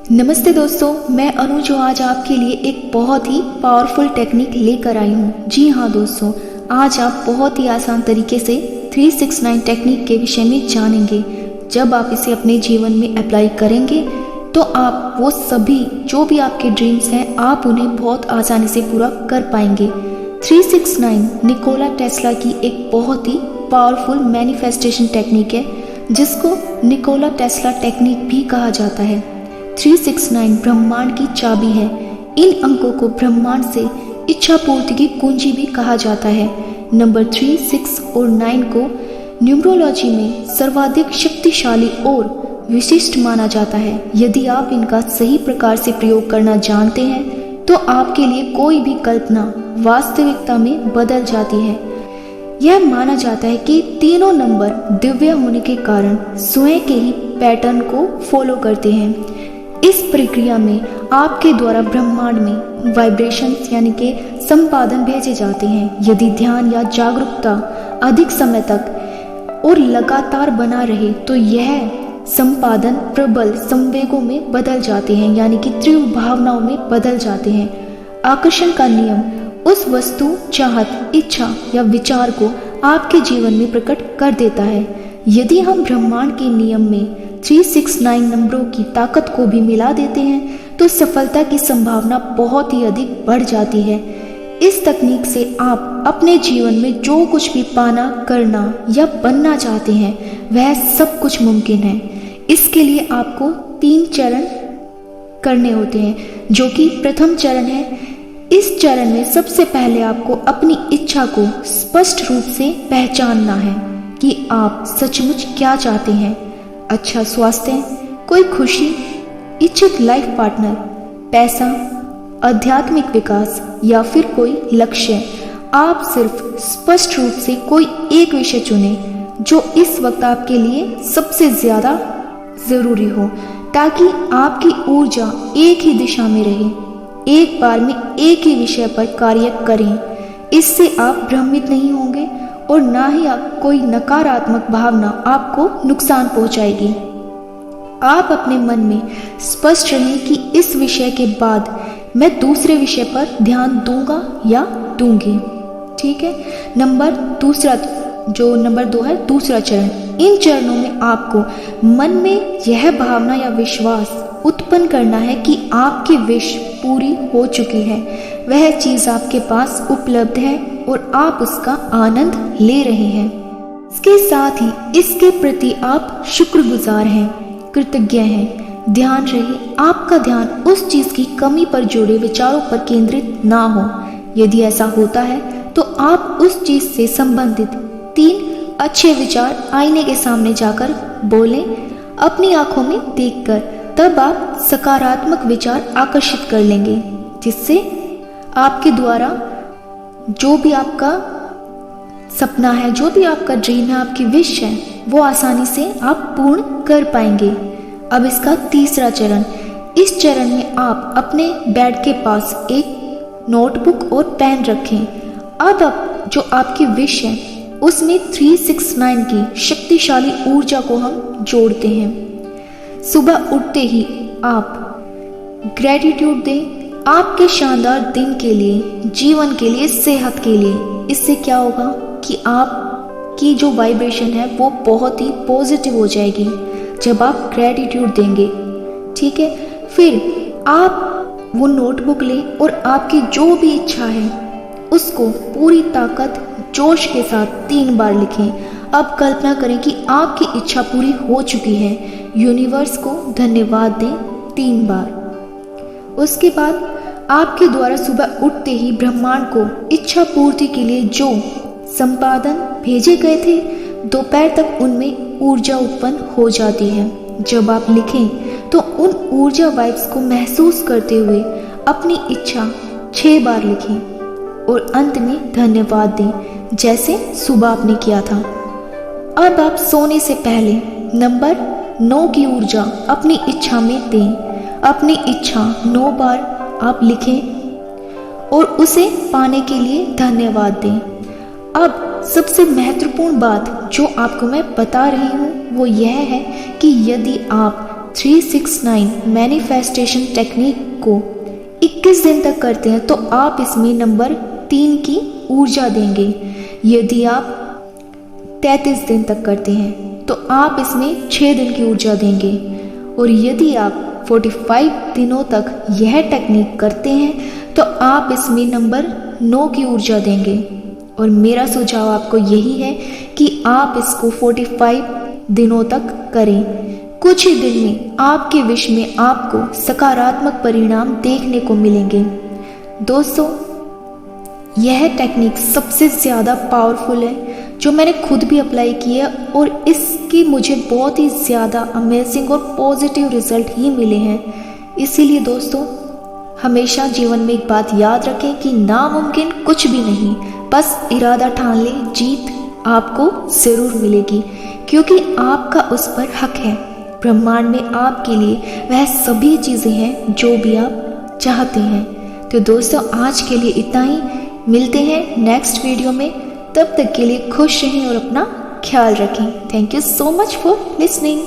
नमस्ते दोस्तों, मैं अनु जो आज आपके लिए एक बहुत ही पावरफुल टेक्निक लेकर आई हूँ। जी हाँ दोस्तों, आज आप बहुत ही आसान तरीके से 369 टेक्निक के विषय में जानेंगे। जब आप इसे अपने जीवन में अप्लाई करेंगे तो आप वो सभी जो भी आपके ड्रीम्स हैं आप उन्हें बहुत आसानी से पूरा कर पाएंगे। 369 निकोला टेस्ला की एक बहुत ही पावरफुल मैनिफेस्टेशन टेक्निक है जिसको निकोला टेस्ला टेक्निक भी कहा जाता है। 369 ब्रह्मांड की चाबी है। इन अंकों को ब्रह्मांड से इच्छा पूर्ति की कुंजी भी कहा जाता है। नंबर 3, 6 और 9 को न्यूमरोलॉजी में सर्वाधिक शक्तिशाली और विशिष्ट माना जाता है। यदि आप इनका सही प्रकार से प्रयोग करना जानते हैं तो आपके लिए कोई भी कल्पना वास्तविकता में बदल जाती है। यह माना जाता है कि तीनों नंबर दिव्य होने के कारण स्वयं के ही पैटर्न को फॉलो करते हैं। इस प्रक्रिया में आपके द्वारा ब्रह्मांड में वाइब्रेशंस यानी कि संपादन भेजे जाते हैं। यदि ध्यान या जागरूकता अधिक समय तक और लगातार बना रहे तो यह संपादन प्रबल संवेगों में बदल जाते हैं, यानी कि तीव्र भावनाओं में बदल जाते हैं। आकर्षण का नियम उस वस्तु, चाहत, इच्छा या विचार को आपके जीवन में प्रकट कर देता है। यदि हम ब्रह्मांड के नियम में 369 नंबरों की ताकत को भी मिला देते हैं तो सफलता की संभावना बहुत ही अधिक बढ़ जाती है। इस तकनीक से आप अपने जीवन में जो कुछ भी पाना, करना या बनना चाहते हैं वह सब कुछ मुमकिन है। इसके लिए आपको 3 चरण करने होते हैं, जो कि प्रथम चरण है। इस चरण में सबसे पहले आपको अपनी इच्छा को स्पष्ट रूप से पहचानना है कि आप सचमुच क्या चाहते हैं। अच्छा स्वास्थ्य, कोई खुशी, इच्छित लाइफ पार्टनर, पैसा, आध्यात्मिक विकास या फिर कोई लक्ष्य। आप सिर्फ स्पष्ट रूप से कोई एक विषय चुनें जो इस वक्त आपके लिए सबसे ज्यादा जरूरी हो, ताकि आपकी ऊर्जा एक ही दिशा में रहे। एक बार में एक ही विषय पर कार्य करें। इससे आप भ्रमित नहीं होंगे और ना ही कोई नकारात्मक भावना आपको नुकसान पहुंचाएगी। आप अपने मन में स्पष्ट रहें कि इस विषय के बाद मैं दूसरे विषय पर ध्यान दूंगा या दूंगी। ठीक है। नंबर 2 है दूसरा चरण। इन चरणों में आपको मन में यह भावना या विश्वास उत्पन्न करना है कि आपकी विश पूरी हो चुकी है, वह चीज आपके पास उपलब्ध है और आप उसका आनंद ले रहे हैं। इसके साथ ही इसके प्रति आप शुक्रगुजार हैं, कृतज्ञ हैं। ध्यान रहे आपका ध्यान उस चीज की कमी पर जुड़े विचारों पर केंद्रित ना हो। यदि ऐसा होता है तो आप उस चीज से संबंधित 3 अच्छे विचार आईने के सामने जाकर बोलें, अपनी आंखों में देखकर। तब आप सकारात्मक विचार आकर्षित कर लेंगे, जिससे आपके द्वारा जो भी आपका सपना है, जो भी आपका ड्रीम है, आपकी विश है, वो आसानी से आप पूर्ण कर पाएंगे। अब इसका तीसरा चरण। इस चरण में आप अपने बेड के पास एक नोटबुक और पेन रखें। अब जो आपकी विश है उसमें 369 की शक्तिशाली ऊर्जा को हम जोड़ते हैं। सुबह उठते ही आप ग्रेटिट्यूड दें आपके शानदार दिन के लिए, जीवन के लिए, सेहत के लिए। इससे क्या होगा कि आपकी जो वाइब्रेशन है वो बहुत ही पॉजिटिव हो जाएगी जब आप ग्रेटिट्यूड देंगे। ठीक है। फिर आप वो नोटबुक लें और आपकी जो भी इच्छा है उसको पूरी ताकत, जोश के साथ 3 बार लिखें। अब कल्पना करें कि आपकी इच्छा पूरी हो चुकी है। यूनिवर्स को धन्यवाद दें 3 बार। उसके बाद आपके द्वारा सुबह उठते ही ब्रह्मांड को इच्छा पूर्ति के लिए जो संपादन भेजे गए थे, दोपहर तक उनमें ऊर्जा उत्पन्न हो जाती है। जब आप लिखें तो उन ऊर्जा वाइब्स को महसूस करते हुए अपनी इच्छा 6 बार लिखें और अंत में धन्यवाद दें, जैसे सुबह आपने किया था। अब आप सोने से पहले नंबर 9 की ऊर्जा अपनी इच्छा में दें। अपनी इच्छा 9 बार आप लिखें और उसे पाने के लिए धन्यवाद दें। अब सबसे महत्वपूर्ण बात जो आपको मैं बता रही हूँ वो यह है कि यदि आप 369 मैनिफेस्टेशन टेक्निक को 21 दिन तक करते हैं तो आप इसमें नंबर 3 की ऊर्जा देंगे। यदि आप 33 दिन तक करते हैं तो आप इसमें 6 दिन की ऊर्जा देंगे। और यदि आप 45 दिनों तक यह टेक्निक करते हैं तो आप इसमें नंबर 9 की ऊर्जा देंगे। और मेरा सुझाव आपको यही है कि आप इसको 45 दिनों तक करें। कुछ ही दिन में आपके विश में आपको सकारात्मक परिणाम देखने को मिलेंगे। दोस्तों, यह टेक्निक सबसे ज़्यादा पावरफुल है जो मैंने खुद भी अप्लाई की है और इसके मुझे बहुत ही ज़्यादा अमेजिंग और पॉजिटिव रिजल्ट ही मिले हैं। इसीलिए दोस्तों, हमेशा जीवन में एक बात याद रखें कि नामुमकिन कुछ भी नहीं, बस इरादा ठान लें, जीत आपको ज़रूर मिलेगी क्योंकि आपका उस पर हक है। ब्रह्मांड में आपके लिए वह सभी चीज़ें हैं जो भी आप चाहते हैं। तो दोस्तों, आज के लिए इतना ही। मिलते हैं नेक्स्ट वीडियो में। तब तक के लिए खुश रहें और अपना ख्याल रखें। Thank you so much for listening.